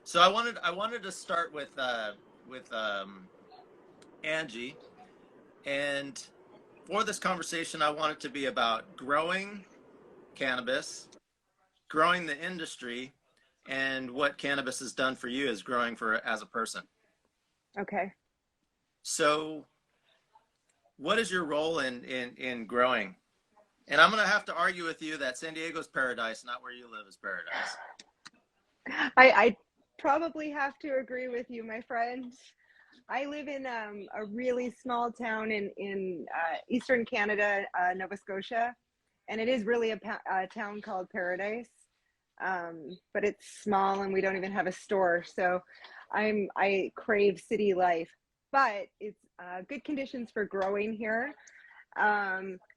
So I wanted to start with Angie, and for this conversation, I want it to be about growing cannabis, growing the industry, and what cannabis has done for you as growing for as a person. Okay. So, what is your role in growing? And I'm going to have to argue with you that San Diego's paradise, not where you live, is paradise. I probably have to agree with you, my friend. I live in a really small town in Eastern Canada, Nova Scotia, and it is really a town called Paradise. But it's small and we don't even have a store. So I crave city life, but it's good conditions for growing here.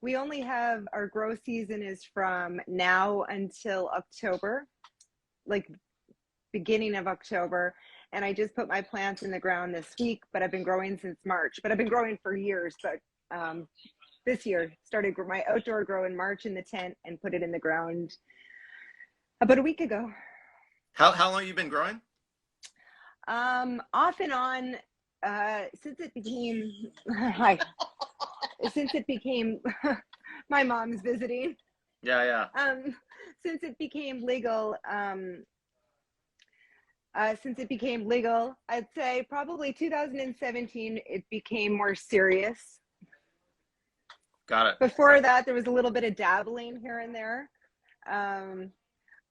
We only have our grow season is from now until October, like beginning of October. And I just put my plants in the ground this week, but I've been growing since March, but I've been growing for years. But this year started my outdoor grow in March in the tent and put it in the ground about a week ago. How long have you been growing? Off and on, since it became, since it became, my mom's visiting. Yeah. Since it became legal, I'd say probably 2017, it became more serious. Got it. Before that, there was a little bit of dabbling here and there.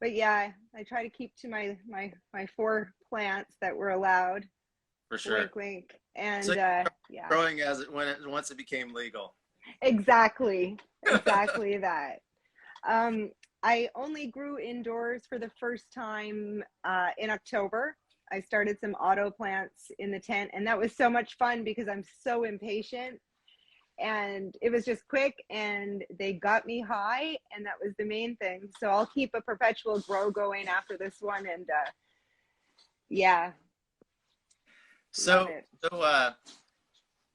But yeah, I try to keep to my 4 plants that were allowed. For sure. Wink, wink. And so yeah. Growing once it became legal. Exactly that. I only grew indoors for the first time in October. I started some auto plants in the tent, and that was so much fun because I'm so impatient. And it was just quick, and they got me high, and that was the main thing. So I'll keep a perpetual grow going after this one, and yeah. So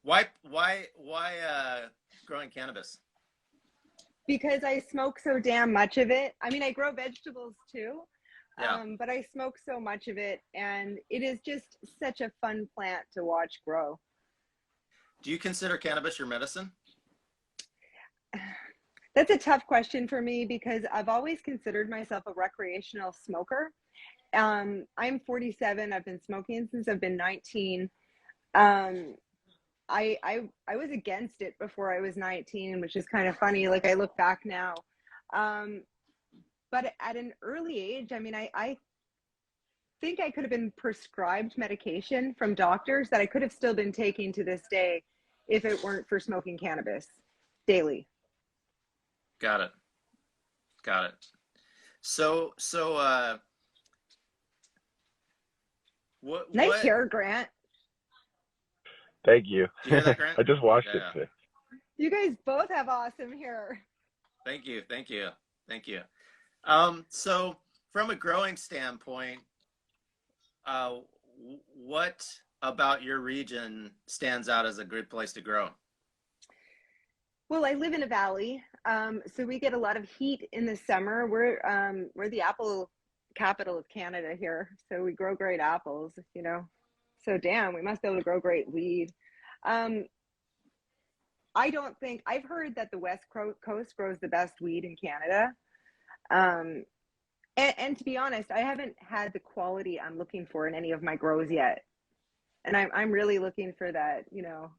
why growing cannabis? Because I smoke so damn much of it. I mean, I grow vegetables too, Yeah. but I smoke so much of it, and it is just such a fun plant to watch grow. Do you consider cannabis your medicine? That's a tough question for me because I've always considered myself a recreational smoker. I'm 47. I've been smoking since I've been 19. I was against it before I was 19, which is kind of funny. Like I look back now. But at an early age, I mean, I think I could have been prescribed medication from doctors that I could have still been taking to this day if it weren't for smoking cannabis daily. Got it. So nice hair, Grant. Thank you. Did you hear that, Grant? I just watched it today. You guys both have awesome hair. Thank you. So from a growing standpoint, what about your region stands out as a good place to grow? Well, I live in a valley, so we get a lot of heat in the summer. We're the apple capital of Canada here, so we grow great apples, you know. So damn, we must be able to grow great weed. I don't think I've heard that the West Coast grows the best weed in Canada. And to be honest, I haven't had the quality I'm looking for in any of my grows yet. And I'm really looking for that, you know,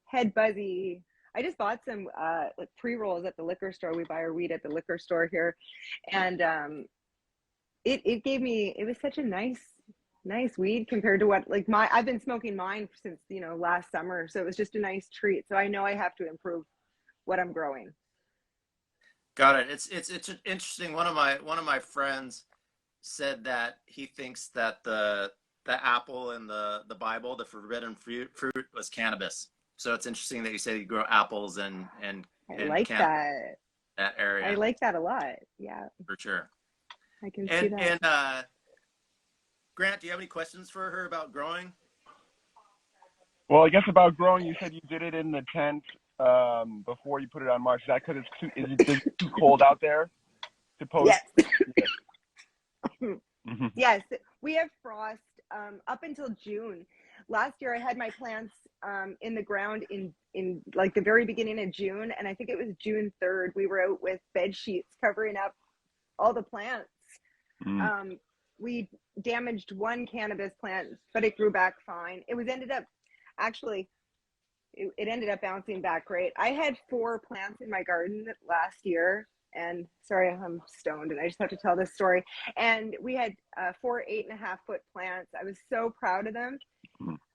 head buzzy. I just bought some like pre-rolls at the liquor store. We buy our weed at the liquor store here. And it gave me, it was such a nice weed compared to what, like I've been smoking mine since, you know, last summer. So it was just a nice treat. So I know I have to improve what I'm growing. Got it. It's interesting. One of my friends said that he thinks that the apple in the Bible, the forbidden fruit was cannabis. So it's interesting that you said you grow apples and I like that area. I like that a lot. Yeah, for sure. I can see that. And Grant, do you have any questions for her about growing? Well, I guess about growing, you said you did it in the tent before you put it on March. Is that because it's too cold out there to post? Yes. Yes, we have frost up until June. Last year, I had my plants in the ground in like the very beginning of June, and I think it was June 3rd. We were out with bed sheets covering up all the plants. We damaged one cannabis plant, but it grew back fine. It ended up bouncing back great. I had 4 plants in my garden last year, and sorry, I'm stoned and I just have to tell this story. And we had 4 8.5-foot plants. I was so proud of them.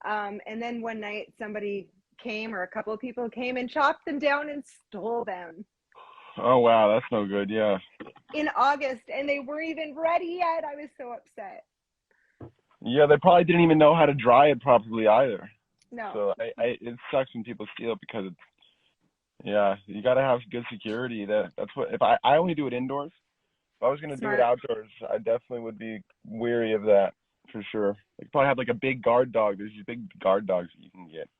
And then one night somebody came, or a couple of people came and chopped them down and stole them. Oh, wow. That's no good. Yeah. In August, and they weren't even ready yet. I was so upset. Yeah, they probably didn't even know how to dry it properly either. No. So it sucks when people steal it, because it's, yeah, you got to have good security. That's what, if I only do it indoors. If I was going to do it outdoors, I definitely would be weary of that for sure. Like, probably have like a big guard dog. There's these big guard dogs that you can get.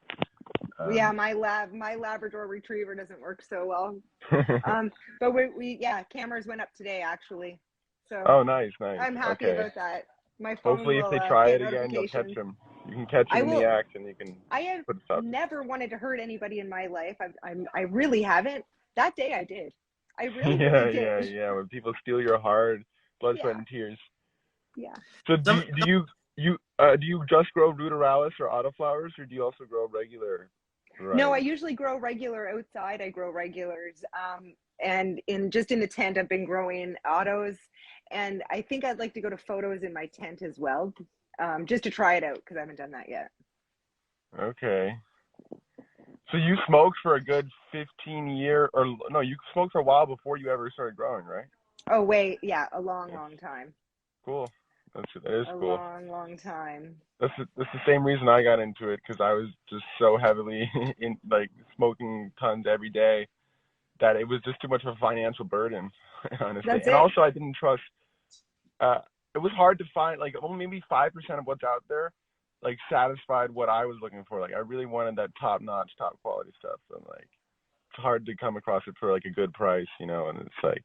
Yeah, my Labrador Retriever doesn't work so well. But we cameras went up today actually. So oh, nice. I'm happy about that. My phone Hopefully, will, if they try get it again, you'll catch notifications. them. You can catch them in the act, and you can. I have put stuff. never wanted to hurt anybody in my life. I really haven't. That day I did. I really, really did. Yeah. When people steal your hard blood, sweat, and tears. Yeah. So do you just grow ruderalis or autoflowers, or do you also grow regular varieties? No, I usually grow regular outside. I grow regulars. And in the tent, I've been growing autos. And I think I'd like to go to photos in my tent as well, just to try it out, because I haven't done that yet. Okay. So you smoked for a good 15 year, or no, you smoked for a while before you ever started growing, right? Oh, wait. Yeah, a long time. Cool. That is cool. A long time. That's the same reason I got into it, because I was just so heavily in, like, smoking tons every day, that it was just too much of a financial burden, honestly. Also, I didn't trust. It was hard to find, like, only maybe 5% of what's out there, like, satisfied what I was looking for. Like, I really wanted that top-notch, top-quality stuff, and like, it's hard to come across it for like a good price, you know. And it's like,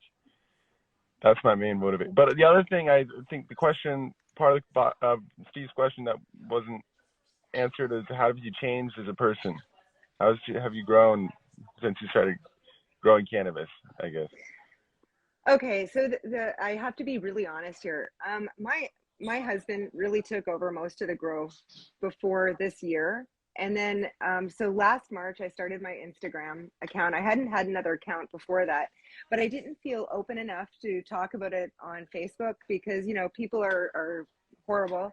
that's my main motivation. But the other thing, I think the question, part of Steve's question that wasn't answered, is how have you changed as a person? How have you grown since you started growing cannabis, I guess? Okay, so I have to be really honest here. My husband really took over most of the grow before this year. And then, so last March, I started my Instagram account. I hadn't had another account before that, but I didn't feel open enough to talk about it on Facebook, because, you know, people are horrible.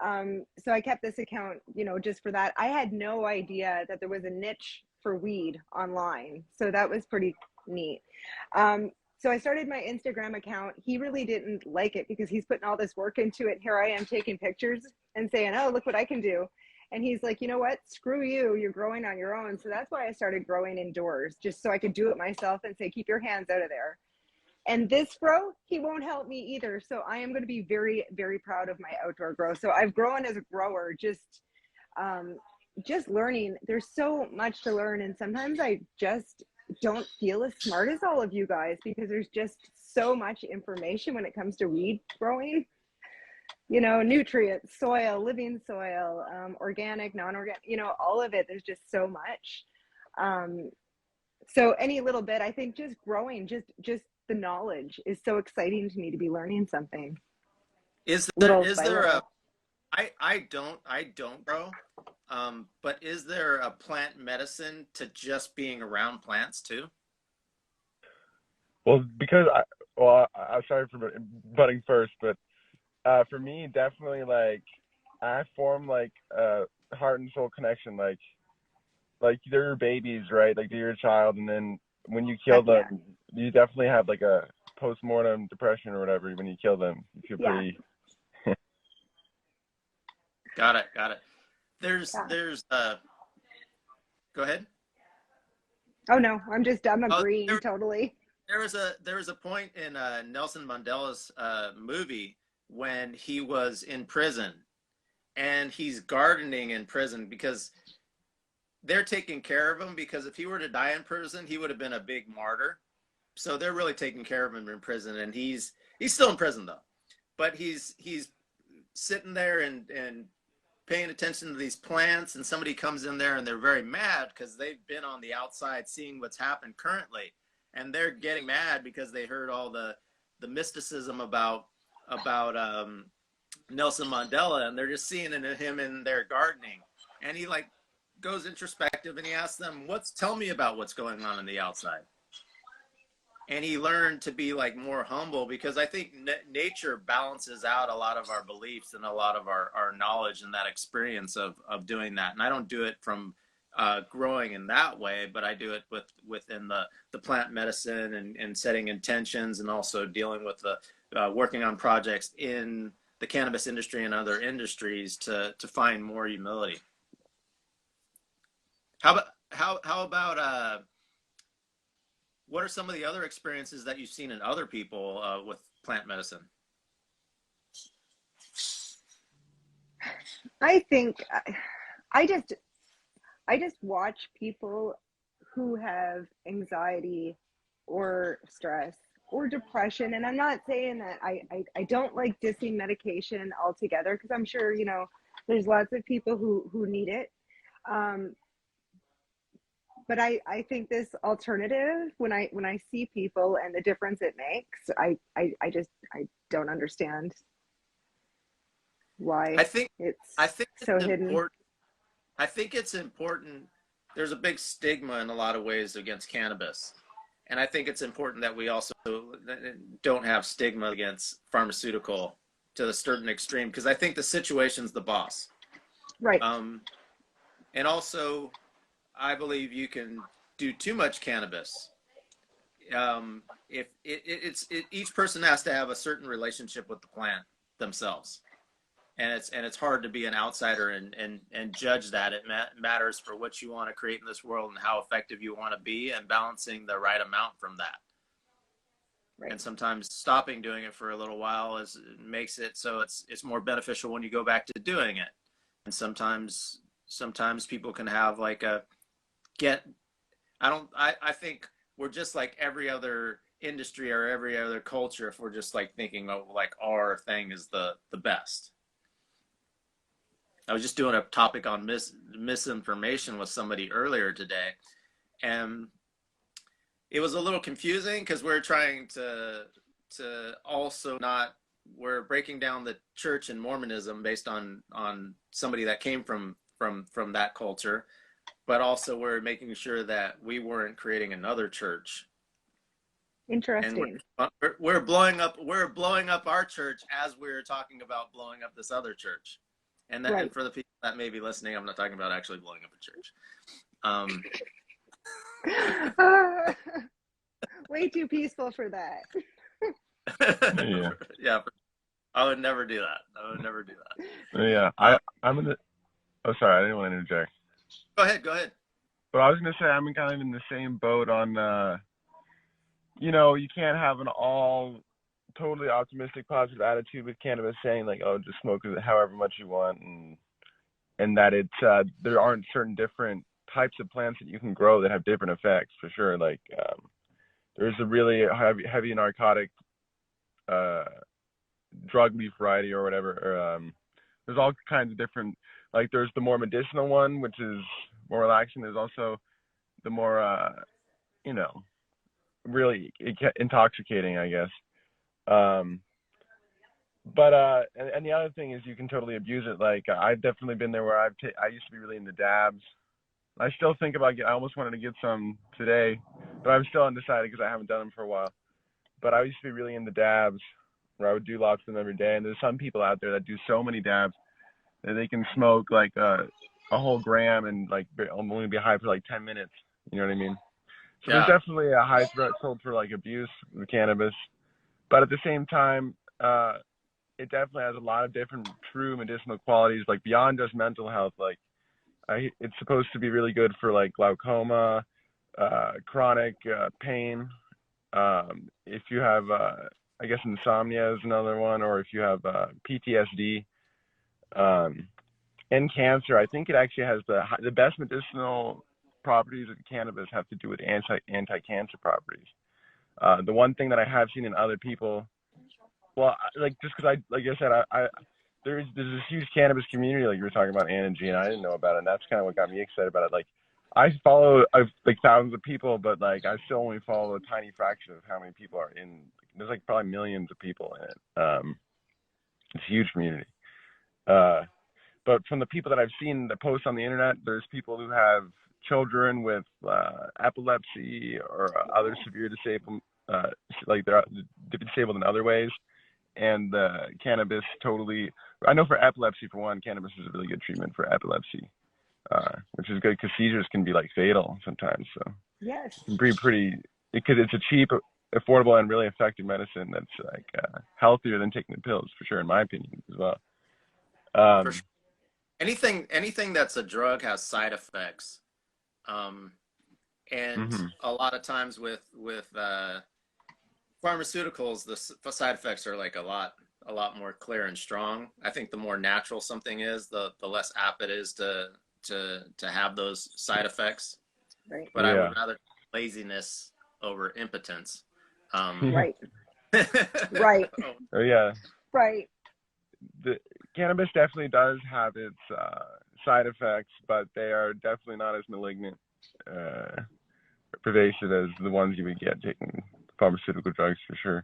So I kept this account, you know, just for that. I had no idea that there was a niche for weed online. So that was pretty neat. So I started my Instagram account. He really didn't like it, because he's putting all this work into it. Here I am taking pictures and saying, oh, look what I can do. And he's like, you know what? Screw you. You're growing on your own. So that's why I started growing indoors, just so I could do it myself and say, keep your hands out of there. And this grow, he won't help me either. So I am going to be very, very proud of my outdoor grow. So I've grown as a grower, just learning. There's so much to learn. And sometimes I just don't feel as smart as all of you guys, because there's just so much information when it comes to weed growing. You know, nutrients, soil, living soil, organic, non-organic, you know, all of it. There's just so much. So any little bit, I think just growing, just the knowledge is so exciting to me, to be learning something. I don't grow, but is there a plant medicine to just being around plants too? Well, because I'm sorry for butting first, but for me, definitely, like, I form like a heart and soul connection, like they're your babies, right? Like, they're your child, and then when you kill them, you definitely have like a post-mortem depression or whatever when you kill them. You feel pretty. Got it. There's go ahead. Oh no, I'm agreeing totally. There was a point in Nelson Mandela's movie when he was in prison, and he's gardening in prison because they're taking care of him, because if he were to die in prison, he would have been a big martyr. So they're really taking care of him in prison, and he's still in prison though, but he's sitting there and paying attention to these plants, and somebody comes in there and they're very mad because they've been on the outside seeing what's happened currently, and they're getting mad because they heard all the mysticism about Nelson Mandela, and they're just seeing him in their gardening, and he like goes introspective and he asks them, tell me about what's going on the outside. And he learned to be like more humble, because I think nature balances out a lot of our beliefs and a lot of our knowledge and that experience of doing that. And I don't do it from growing in that way, but I do it within the plant medicine and setting intentions, and also dealing with the working on projects in the cannabis industry and other industries to find more humility. How about what are some of the other experiences that you've seen in other people with plant medicine? I think I just watch people who have anxiety or stress or depression, and I'm not saying that I don't like dissing medication altogether, because I'm sure, you know, there's lots of people who need it. But I think this alternative, when I see people and the difference it makes, I don't understand why it's so hidden. I think it's important. There's a big stigma in a lot of ways against cannabis. And I think it's important that we also don't have stigma against pharmaceutical to a certain extreme, because I think the situation's the boss. Right. And also, I believe you can do too much cannabis. If each person has to have a certain relationship with the plant themselves, and it's hard to be an outsider and judge that. It matters for what you want to create in this world and how effective you want to be, and balancing the right amount from that. Right. And sometimes stopping doing it for a little while makes it so it's more beneficial when you go back to doing it. And sometimes people can have like I think we're just like every other industry or every other culture if we're just like thinking, oh, like our thing is the best. I was just doing a topic on misinformation with somebody earlier today, and it was a little confusing because we're trying to also we're breaking down the church and Mormonism based on somebody that came from that culture, but also we're making sure that we weren't creating another church. Interesting. And we're blowing up our church as we're talking about blowing up this other church. And that, right. And for the people that may be listening, I'm not talking about actually blowing up a church. Way too peaceful for that. Yeah. Yeah. I would never do that. Yeah. I'm gonna. Oh, sorry. I didn't want to interject. Go ahead. But I was gonna say I'm kind of in the same boat on. You can't have an all totally optimistic, positive attitude with cannabis, saying like, oh, just smoke it however much you want, and that it's there aren't certain different types of plants that you can grow that have different effects for sure. Like there's a really heavy narcotic drug leaf variety or whatever. Or, there's all kinds of different. Like there's the more medicinal one, which is more relaxing. There's also the more really intoxicating, I guess. But the other thing is you can totally abuse it. Like I've definitely been there where I used to be really into dabs. I still think about I almost wanted to get some today, but I'm still undecided because I haven't done them for a while. But I used to be really into dabs, where I would do lots of them every day. And there's some people out there that do so many dabs that they can smoke like a whole gram and like only be high for like 10 minutes. You know what I mean? So There's definitely a high threshold for like abuse of cannabis. But at the same time, it definitely has a lot of different true medicinal qualities, like beyond just mental health. Like it's supposed to be really good for like glaucoma, chronic pain. If you have, I guess insomnia is another one, or if you have PTSD and cancer. I think it actually has the best medicinal properties of cannabis have to do with anti-cancer properties. The one thing that I have seen in other people, well, like just because like I said, there's this huge cannabis community like you were talking about, Angie, and I didn't know about it. And that's kind of what got me excited about it. Like, I follow like thousands of people, but like I still only follow a tiny fraction of how many people are in. There's like probably millions of people in it. It's a huge community. But from the people that I've seen that post on the internet, there's people who have children with epilepsy or other severe disablement, like they're disabled in other ways. And cannabis totally, I know for epilepsy, for one, cannabis is a really good treatment for epilepsy, which is good because seizures can be like fatal sometimes. So yes, pretty, because it's a cheap, affordable, and really effective medicine that's like healthier than taking the pills, for sure, in my opinion as well. For sure. Anything that's a drug has side effects, and a lot of times with pharmaceuticals, the side effects are like a lot more clear and strong. I think the more natural something is, the less apt it is to have those side effects. Right. But I would rather laziness over impotence. Right. Right. Oh yeah. Right. The cannabis definitely does have its side effects, but they are definitely not as malignant, pervasive as the ones you would get taking pharmaceutical drugs, for sure.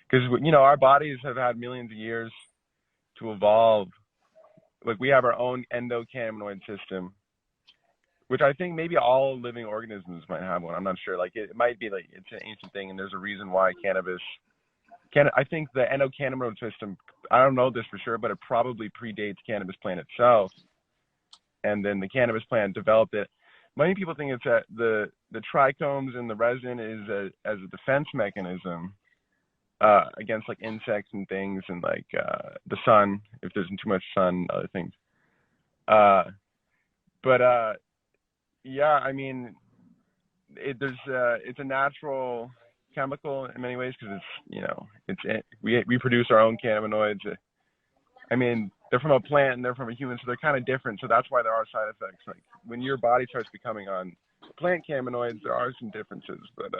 Because our bodies have had millions of years to evolve. Like, we have our own endocannabinoid system, which I think maybe all living organisms might have one. I'm not sure. Like, it might be like it's an ancient thing, and there's a reason why I think the endocannabinoid system, I don't know this for sure, but it probably predates cannabis plant itself. And then the cannabis plant developed it. Many people think it's that the trichomes in the resin is as a defense mechanism against like insects and things, and like the sun, if there's too much sun, other things. Yeah, I mean, it's a natural chemical in many ways, because we produce our own cannabinoids. I mean, they're from a plant and they're from a human, so they're kind of different. So that's why there are side effects. Like, when your body starts becoming on plant cannabinoids, there are some differences. But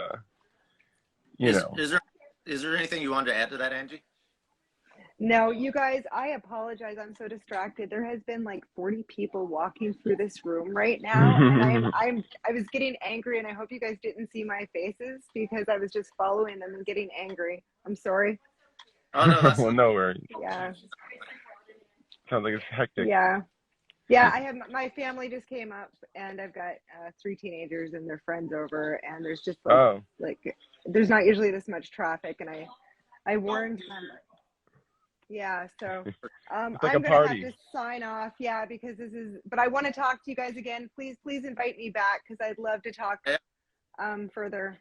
is there anything you wanted to add to that, Angie? No, you guys, I apologize. I'm so distracted. There has been like 40 people walking through this room right now, and I was getting angry, and I hope you guys didn't see my faces because I was just following them and getting angry. I'm sorry. Oh no, that's well, no worries. Yeah. Sounds like it's hectic. Yeah. Yeah, I have, my family just came up, and I've got 3 teenagers and their friends over, and there's just like there's not usually this much traffic, and I warned them. Yeah, so it's like I'm a gonna party. have to sign off. Yeah, because but I want to talk to you guys again. Please invite me back, because I'd love to talk further.